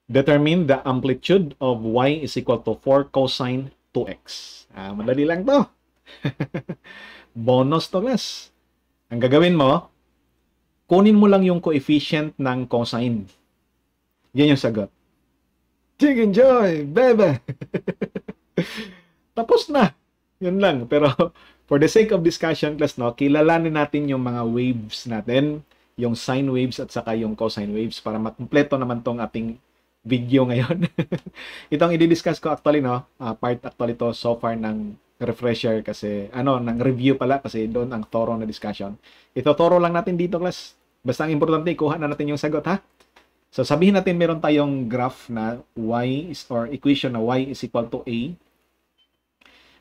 Determine the amplitude of y is equal to 4 cosine 2x. Madali lang to. Bonus to, class. Ang gagawin mo, kunin mo lang yung coefficient ng cosine. Yan yung sagot. Chicken joy, bebe! Tapos na. Yun lang. Pero for the sake of discussion, class, no, kilalanin natin yung mga waves natin, yung sine waves at saka yung cosine waves para makumpleto naman tong ating video ngayon. Itong i-discuss ko actually, no, part actually to so far ng refresher kasi, ng review pala kasi doon ang thorough na discussion. Ito thorough lang natin dito, class. Basta ang importante, kuha na natin yung sagot, ha? So, sabihin natin meron tayong graph na or equation na y is equal to a.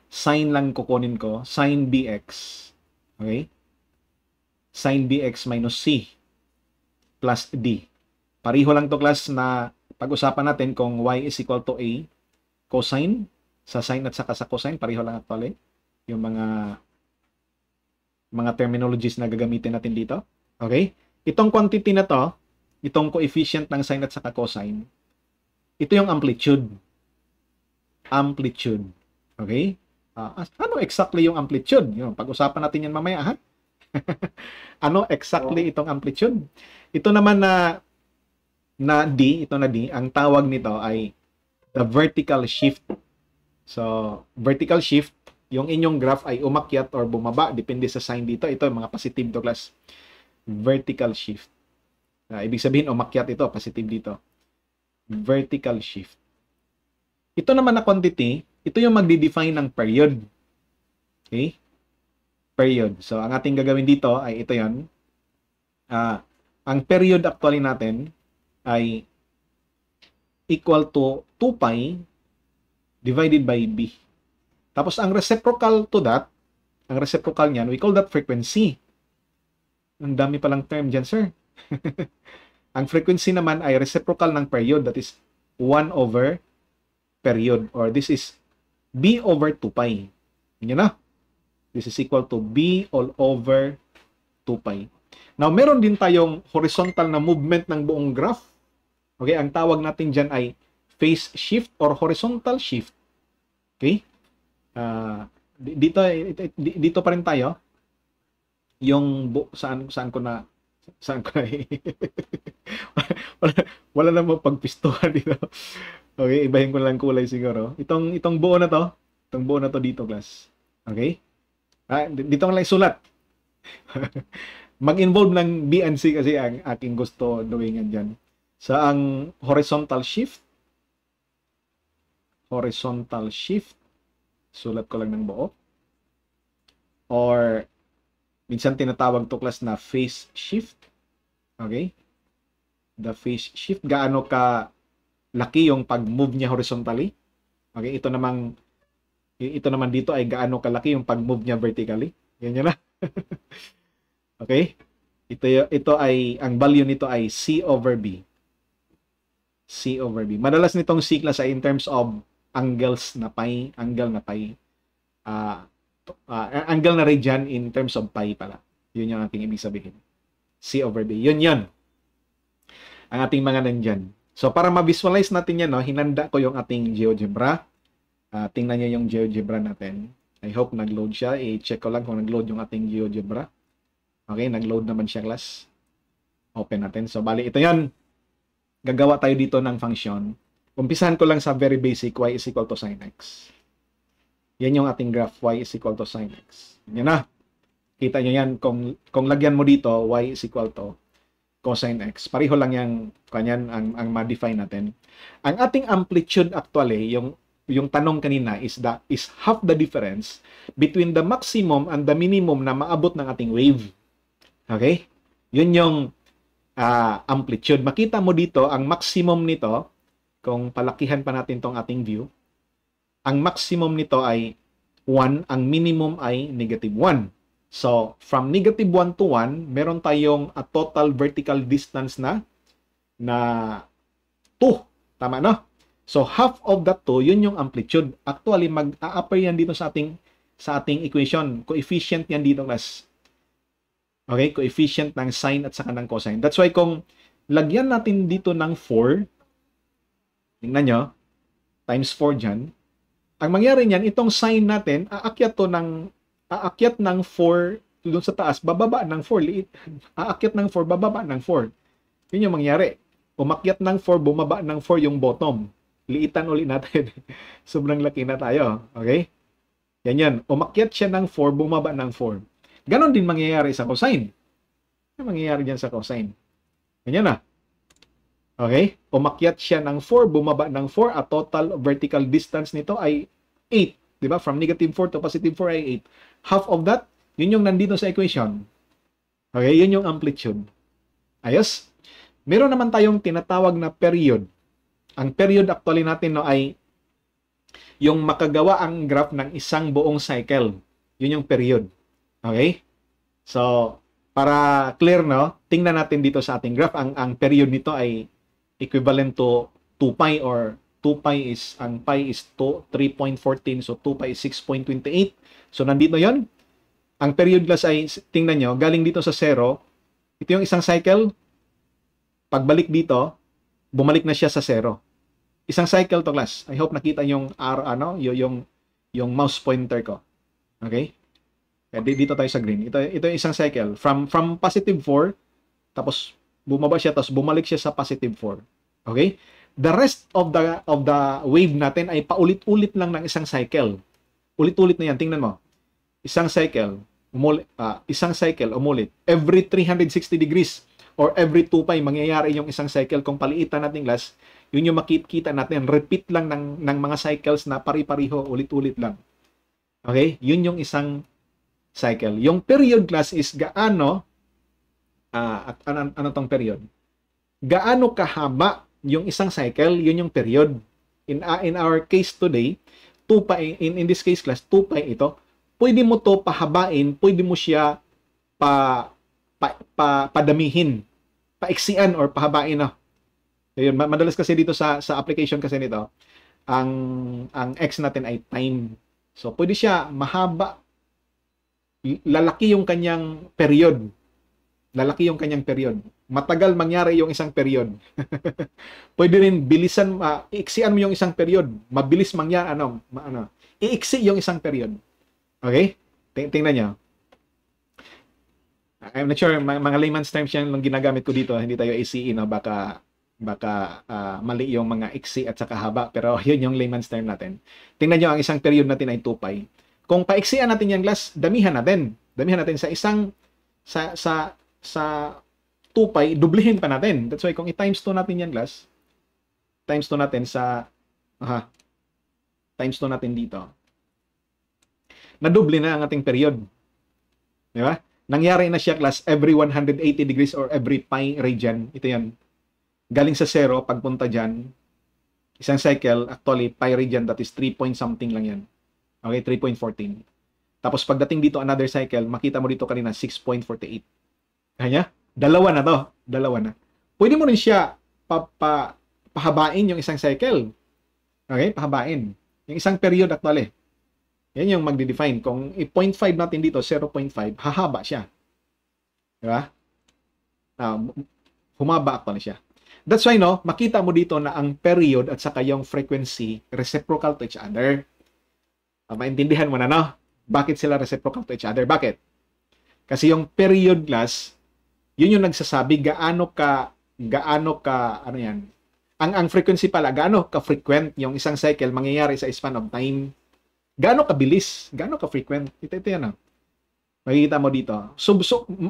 Sine lang kukunin ko. Sine bx. Okay? Sine bx minus c plus d. Pariho lang to, class, na pag-usapan natin kung y is equal to a. Cosine sa sine at saka sa cosine. Pariho lang actually. Yung mga terminologies na gagamitin natin dito. Okay? Itong quantity na to, itong coefficient ng sine at saka cosine, ito yung amplitude. Amplitude. Okay? Ano exactly yung amplitude? Pag-usapan natin yan mamaya, ha? Ano exactly itong amplitude? Ito naman na D, ang tawag nito ay the vertical shift. So, vertical shift, yung inyong graph ay umakyat or bumaba, depende sa sign dito. Ito, mga positive to, class. Vertical shift. Ibig sabihin, umakyat ito, positive dito. Vertical shift. Ito naman na quantity, ito yung magdi-define ng period. Okay? Period. So, ang ating gagawin dito ay ito yan. Ang period actually natin ay equal to 2 pi divided by b. Tapos, ang reciprocal to that, ang reciprocal niyan, we call that frequency. Ang dami palang term dyan, sir. Ang frequency naman ay reciprocal ng period, that is 1 over period, or this is b over 2 pi. Yun na. This is equal to b all over 2 pi. Now, meron din tayong horizontal na movement ng buong graph. Okay, ang tawag natin dyan ay phase shift or horizontal shift. Okay? Dito pa rin tayo. Yung saan ko na wala namang pagpistuhan dito. Okay, ibahin ko lang kulay siguro. Itong buo na to, dito, class. Okay? Dito lang sulat. Mag-involve ng B and C kasi ang aking gusto doing dyan. So, ang horizontal shift, sulat ko lang ng buo. Or, minsan tinatawag to, class, na phase shift. Okay? The phase shift, gaano ka laki yung pag-move niya horizontally. Okay? Ito naman dito ay gaano kalaki yung pag-move niya vertically. Ganyan na. Okay? Ito ay, ang value nito ay C over B. C over B. Madalas nitong C, class, ay in terms of angles na pi, angle na pi. Angle na radian in terms of pi pala. Yun yung ating ibig sabihin. C over B. Yun. Ang ating mga nandyan. So, para ma-visualize natin yan, no, hinanda ko yung ating GeoGebra. Tingnan nyo yung GeoGebra natin. I hope nag-load siya. I-check ko lang kung nag-load yung ating GeoGebra. Okay, nag-load naman siya, class. Open natin. So, bali, ito yan. Gagawa tayo dito ng function. Umpisahan ko lang sa very basic, y is equal to sin x. Yan yung ating graph, y is equal to sin x. Yan na. Kita nyo yan. Kung lagyan mo dito, y is equal to cosine x. Pareho lang yung kanyan ang ma-define natin. Ang ating amplitude actually, yung tanong kanina is half the difference between the maximum and the minimum na maabot ng ating wave. Okay? Yun yung amplitude. Makita mo dito, ang maximum nito, kung palakihan pa natin tong ating view, ang maximum nito ay 1, ang minimum ay negative 1. So, from negative 1 to 1, meron tayong a total vertical distance na 2. Tama, no? So, half of that 2, yun yung amplitude. Actually, mag-a-appear yan dito sa ating equation. Coefficient yan dito, class. Okay? Coefficient ng sine at saka ng cosine. That's why kung lagyan natin dito ng 4, Tingnan nyo, times 4 dyan. Ang mangyari niyan, itong sine natin, aakyat ng 4 doon sa taas, bababa ng 4, liit. Aakyat ng 4, bababa ng 4. Yun yung mangyari. Umakyat ng 4, bumaba ng 4 yung bottom. Liitan ulit natin. Sobrang laki na tayo. Okay? Yan yan. Umakyat siya ng 4, bumaba ng 4. Ganon din mangyayari sa cosine. Ano mangyayari dyan sa cosine? Ganyan na. Okay? Umakyat siya ng 4, bumaba ng 4. At total vertical distance nito ay 8. Diba? From negative 4 to positive 4 ay 8. Half of that, yun yung nandito sa equation. Okay? Yun yung amplitude. Ayos? Meron naman tayong tinatawag na period. Ang period actually natin no, ay yung makagawa ang graph ng isang buong cycle. Yun yung period. Okay? So, para clear, no? Tingnan natin dito sa ating graph. Ang period nito ay equivalent to 2 pi or 2 pi is, ang pi is 3.14. So, 2 pi is 6.28. So, nandito yon. Ang period class ay, tingnan nyo, galing dito sa 0. Ito yung isang cycle. Pagbalik dito, bumalik na siya sa 0. Isang cycle to class. I hope nakita yung yung mouse pointer ko. Okay? Dito tayo sa green. Ito yung isang cycle. From positive 4, tapos bumaba siya, tapos bumalik siya sa positive 4. Okay? The rest of the wave natin ay paulit-ulit lang ng isang cycle. Ulit-ulit na yan. Tingnan mo. Isang cycle, umulit. Every 360 degrees or every 2 pi, mangyayari yung isang cycle. Kung paliitan natin class, yun yung makikita natin. Repeat lang ng mga cycles na pari-pariho, ulit-ulit lang. Okay? Yun yung isang cycle. Yung period class is gaano, ano tong period? Gaano kahaba yung isang cycle, yun yung period. In our case today, 2 pi, in this case class, 2 pi ito, pwede mo to pahabain, pwede mo siya padamihin, paiksian or pahabain na. Ayun, madalas kasi dito sa application kasi nito, ang x natin ay time. So pwede siya mahaba, lalaki yung kanyang period. Lalaki yung kanyang period. Matagal mangyari yung isang period. Pwede rin bilisan, iiksian mo yung isang period. Mabilis mangyari, iiksi yung isang period. Okay? Tingnan nyo. I'm not sure, mga layman's terms yan lang ginagamit ko dito. Hindi tayo ACE, no? Baka mali yung mga iksi at saka haba. Pero yun yung layman's term natin. Tingnan nyo, ang isang period natin ay 2 pi. Kung paiksian natin yung class, damihan natin. Damihan natin sa isang, sa 2 pi, dublihin pa natin. That's why kung i-times 2 natin yan class, times 2 natin sa, times 2 natin dito. Nadoble na ang ating period. Di ba? Nangyari na siya class every 180 degrees or every pi radian. Ito yan. Galing sa 0, pagpunta dyan, isang cycle, actually, pi radian, that is 3 point something lang yan. Okay, 3.14. Tapos pagdating dito, another cycle, makita mo dito kanina, 6.48. Kanya? Dalawa na to. Dalawa na. Pwede mo rin siya pahabain yung isang cycle. Okay, pahabain. Yung isang period actually. Yan yung magde-define. Kung 0.5 natin dito, 0.5, hahaba siya. Diba? Humaba actually siya. That's why, no, makita mo dito na ang period at saka yung frequency reciprocal to each other. Maintindihan mo na, no? Bakit sila reciprocal to each other? Bakit? Kasi yung period class, yun yung nagsasabi gaano ka, ano yan? Ang frequency pala, gaano ka-frequent yung isang cycle mangyayari sa span of time. Gaano kabilis, gaano ka-frequent. Ito yan, no? Makikita mo dito. So,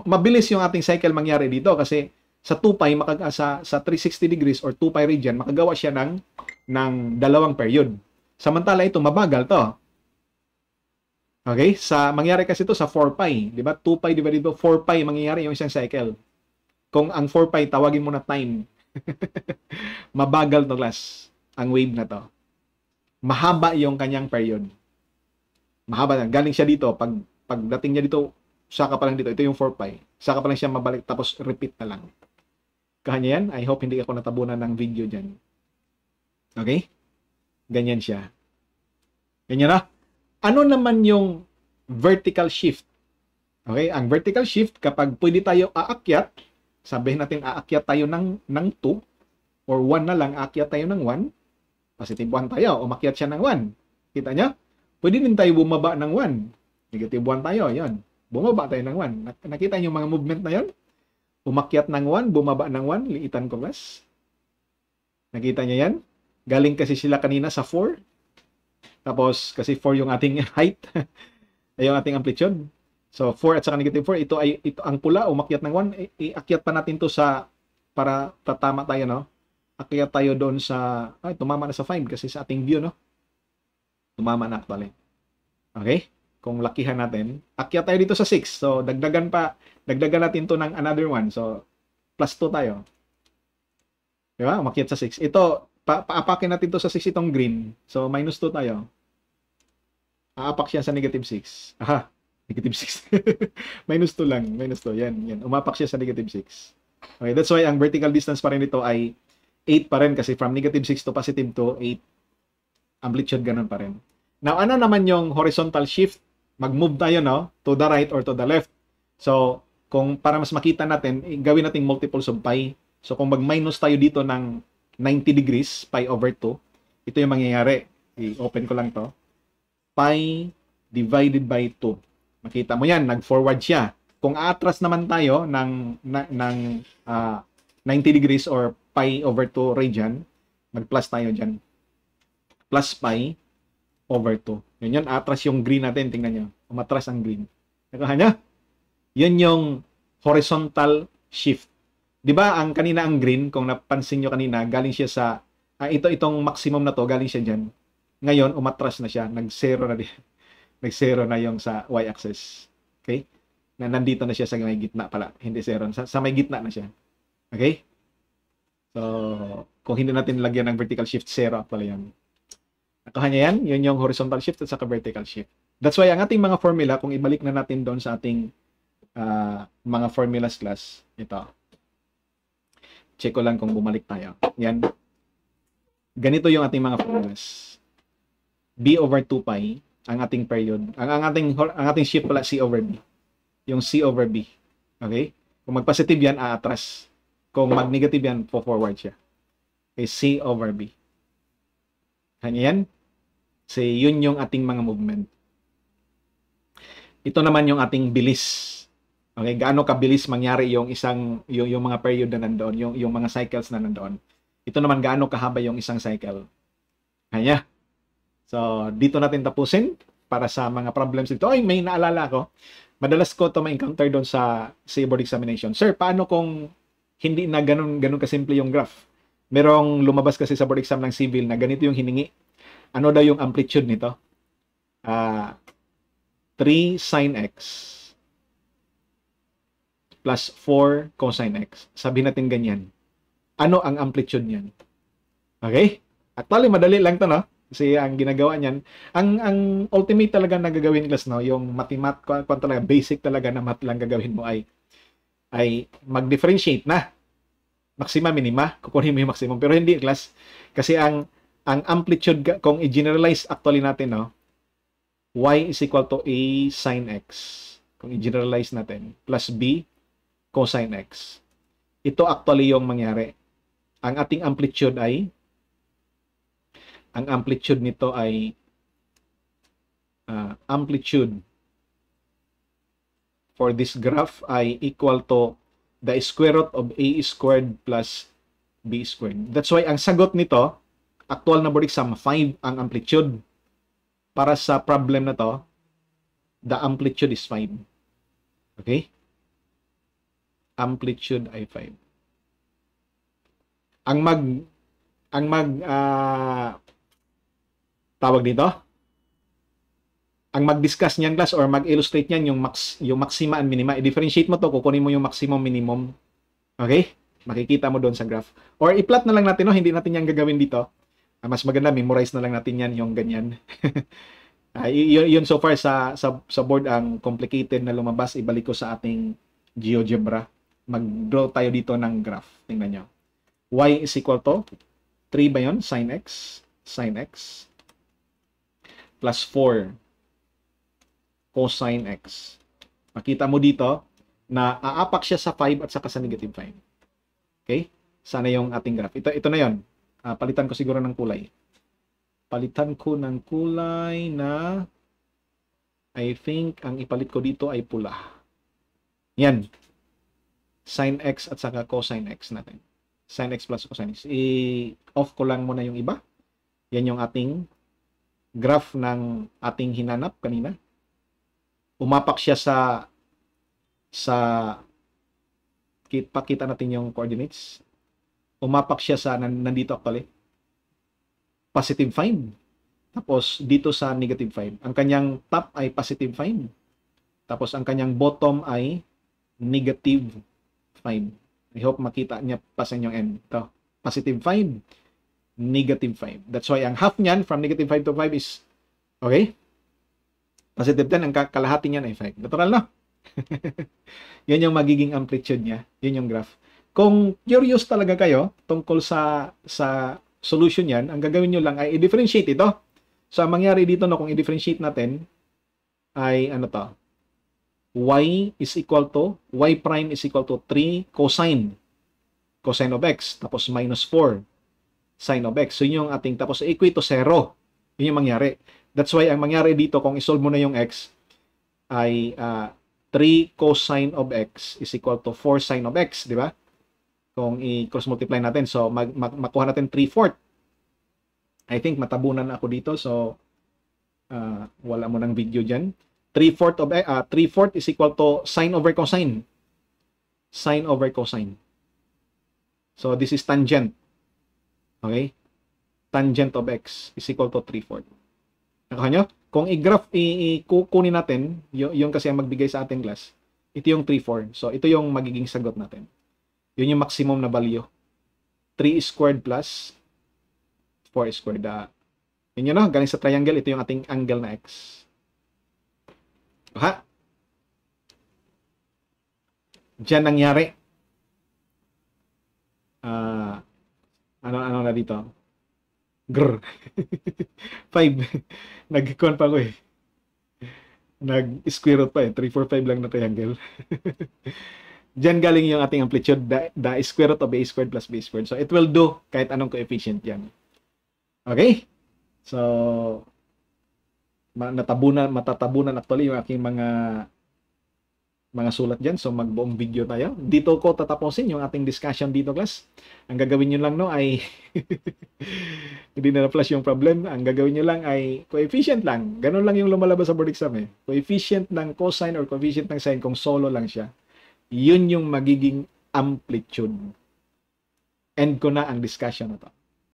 mabilis yung ating cycle mangyari dito kasi sa 2 pi, sa 360 degrees or 2 pi radian, makagawa siya ng dalawang period. Samantala ito, mabagal to. Okay? Mangyari kasi ito sa 4 pi. Di ba? 2 pi divided by 4 pi, mangyayari yung isang cycle. Kung ang 4 pi, tawagin mo na time. Mabagal to class, ang wave na to. Mahaba yung kanyang period. Mahaba na. Galing siya dito. Pagdating niya dito, saka pa lang dito. Ito yung 4 pi. Saka pa lang siya mabalik, tapos repeat na lang. Kanya yan. I hope hindi ako natabunan ng video dyan. Okay? Ganyan siya. Ganyan na. Ano naman yung vertical shift? Okay? Ang vertical shift, kapag pwede tayo aakyat, sabihin natin aakyat tayo ng 2 or 1 na lang, aakyat tayo ng 1. Positive 1 tayo, umakyat siya ng 1. Kita nyo? Pwede din tayo bumaba ng 1. Negative 1 tayo, yon. Bumaba tayo ng 1. Nakita nyo yung mga movement na yon? Umakyat ng 1, bumaba ng 1, liitan ko class. Nakita nyo yan? Galing kasi sila kanina sa 4. Tapos, kasi 4 yung ating height. Ay yung ating amplitude. So, 4 at saka negative 4. Ito ang pula, umakyat ng 1. Iakyat pa natin to sa, para tatama tayo, no? Akyat tayo doon sa, tumama na sa 5 kasi sa ating view, no? Tumama na actually. Okay? Kung lakihan natin, akyat tayo dito sa 6. So, dagdagan natin to ng another 1. So, plus 2 tayo. Diba? Umakyat sa 6. Ito, paapakin natin to sa 6 itong green. So, minus 2 tayo. Aapak siya sa negative 6. Aha, negative 6. Minus 2 lang. Minus 2. Yan. Umapak siya sa negative 6. Okay, that's why ang vertical distance pa rin ito ay 8 pa rin kasi from negative 6 to positive 2, 8. Amplitude ganun pa rin. Now, ano naman yung horizontal shift? Mag-move tayo, no? To the right or to the left. So, kung para mas makita natin, gawin natin multiples of pi. So, kung mag-minus tayo dito ng 90 degrees, pi over 2, ito yung mangyayari. I-open ko lang to. Pi divided by 2. Makita mo yan, nag-forward siya. Kung aatras naman tayo ng 90 degrees or pi over 2 radian, mag-plus tayo dyan. Plus pi over 2. Yun, atras yung green natin. Tingnan nyo. Umatras ang green. Nakuha nyo? Yan yung horizontal shift. Di ba ang kanina ang green, kung napansin nyo kanina, galing siya sa, itong maximum na to, galing siya dyan. Ngayon, umatras na siya. Nag-zero na din. Nag-zero na yung sa y-axis. Okay? Nandito na siya sa may gitna pala. Hindi zero. Sa may gitna na siya. Okay? So, kung hindi natin lagyan ng vertical shift, zero pala yan. Nakuha niya yan? Yun yung horizontal shift at saka vertical shift. That's why ang ating mga formula, kung ibalik na natin doon sa ating mga formulas class, ito. Check ko lang kung bumalik tayo. Yan. Ganito yung ating mga formulas. B over 2 pi, ang ating period. Ang ating shift pala, C over B. Yung C over B. Okay? Kung mag-positive yan, aatras. Kung mag-negative yan, forward siya. Okay, C over B. Kanya yan. So, yun yung ating mga movement. Ito naman yung ating bilis. Okay, gaano kabilis mangyari yung yung mga period na nandoon, yung mga cycles na nandoon. Ito naman gaano kahaba yung isang cycle. Kanya. So, dito natin tapusin para sa mga problems dito. Ay, may naalala ko. Madalas ko ito ma-encounter doon sa board examination. Sir, paano kung hindi na ganun kasimple yung graph? Merong lumabas kasi sa board exam ng civil na ganito yung hiningi. Ano daw yung amplitude nito? 3 sin x plus 4 cosine x. Sabihin natin ganyan. Ano ang amplitude niyan? Okay? Actually, madali lang to, no? Kasi ang ginagawa niyan, ang ultimate talaga na gagawin class, no, yung kung talaga basic talaga na math lang gagawin mo ay mag-differentiate na. Maxima, minima, kukunin mo yung maximum. Pero hindi class, kasi ang amplitude, kung i-generalize actually natin, no, y is equal to a sin x. Kung i-generalize natin, plus b cosine x. Ito actually yung mangyari. Ang ating amplitude ay nito ay amplitude for this graph ay equal to the square root of a squared plus b squared. That's why ang sagot nito, actual na board exam, 5 ang amplitude. Para sa problem na to, the amplitude is 5. Okay? Amplitude ay 5. Tawag dito, ang mag-discuss niyan class or mag-illustrate niyan yung maxima and minima. I-differentiate mo to, kukunin mo yung maximum minimum. Okay? Makikita mo doon sa graph. Or i-plot na lang natin, no? Hindi natin yan gagawin dito. Mas maganda, memorize na lang natin yan, yung ganyan. Yun so far sa board ang complicated na lumabas. Ibalik ko sa ating GeoGebra. Mag-draw tayo dito ng graph. Tingnan nyo. Y is equal to 3 ba yun? Sin x plus 4 cosine x. Makita mo dito na aapak siya sa 5 at saka sa negative 5. Okay? Sana yung ating graph. Ito na yon. Palitan ko siguro ng kulay. Palitan ko ng kulay na I think ang ipalit ko dito ay pula. Yan. Sin x at saka cosine x natin. Sin x plus cosine x. I-off ko lang muna yung iba. Yan yung ating graph ng ating hinanap kanina. Umapak siya pakita natin yung coordinates. Umapak siya sa nandito actually. Positive 5. Tapos dito sa negative 5. Ang kanyang top ay positive 5. Tapos ang kanyang bottom ay negative 5. I hope makita niya pa sa inyong end. Ito, positive 5, negative 5. That's why ang half niyan from negative 5 to 5 is, okay? Positive 10, ang kalahati niyan ay 5. Natural, no? Yan yung magiging amplitude niya. Yun yung graph. Kung curious talaga kayo tungkol sa solution yan, ang gagawin nyo lang ay i-differentiate ito. So, ang mangyari dito, no, kung i-differentiate natin, ay ano to? Y prime is equal to 3 cosine of x, tapos minus 4 sine of x. So, yun yung ating, tapos equate to 0. Yun yung mangyari. That's why, ang mangyari dito, kung isolve mo na yung x, ay 3 cosine of x is equal to 4 sine of x, di ba? Kung i-cross multiply natin, so makuha natin 3/4. I think matabunan ako dito, so wala mo ng video dyan. 3/4 is equal to sine over cosine. Sine over cosine. So this is tangent. Okay? Tangent of x is equal to 3/4. Nakuha nyo? Kung i-graph, kukunin natin, yung kasi ang magbigay sa ating class, ito yung 3/4. So ito yung magiging sagot natin. Yun yung maximum na value. 3 squared plus 4 squared. Yun yun, no? Galing sa triangle, ito yung ating angle na x. Ha? Diyan nangyari. Ano na dito? Grr. 5. Nag-con pa ko eh. Nag-square root pa eh. 3, 4, 5 lang na triangle. Diyan galing yung ating amplitude, the square root of a squared plus b squared. So, it will do kahit anong coefficient yan. Okay? So, matatabunan actually yung aking mga sulat dyan. So, magbuong video tayo. Dito ko tatapusin yung ating discussion dito, class. Ang gagawin nyo lang, no, ay hindi na flash yung problem. Ang gagawin nyo lang ay coefficient lang. Ganun lang yung lumalabas sa board exam eh. Coefficient ng cosine or coefficient ng sine kung solo lang siya. Yun yung magiging amplitude. End ko na ang discussion na to.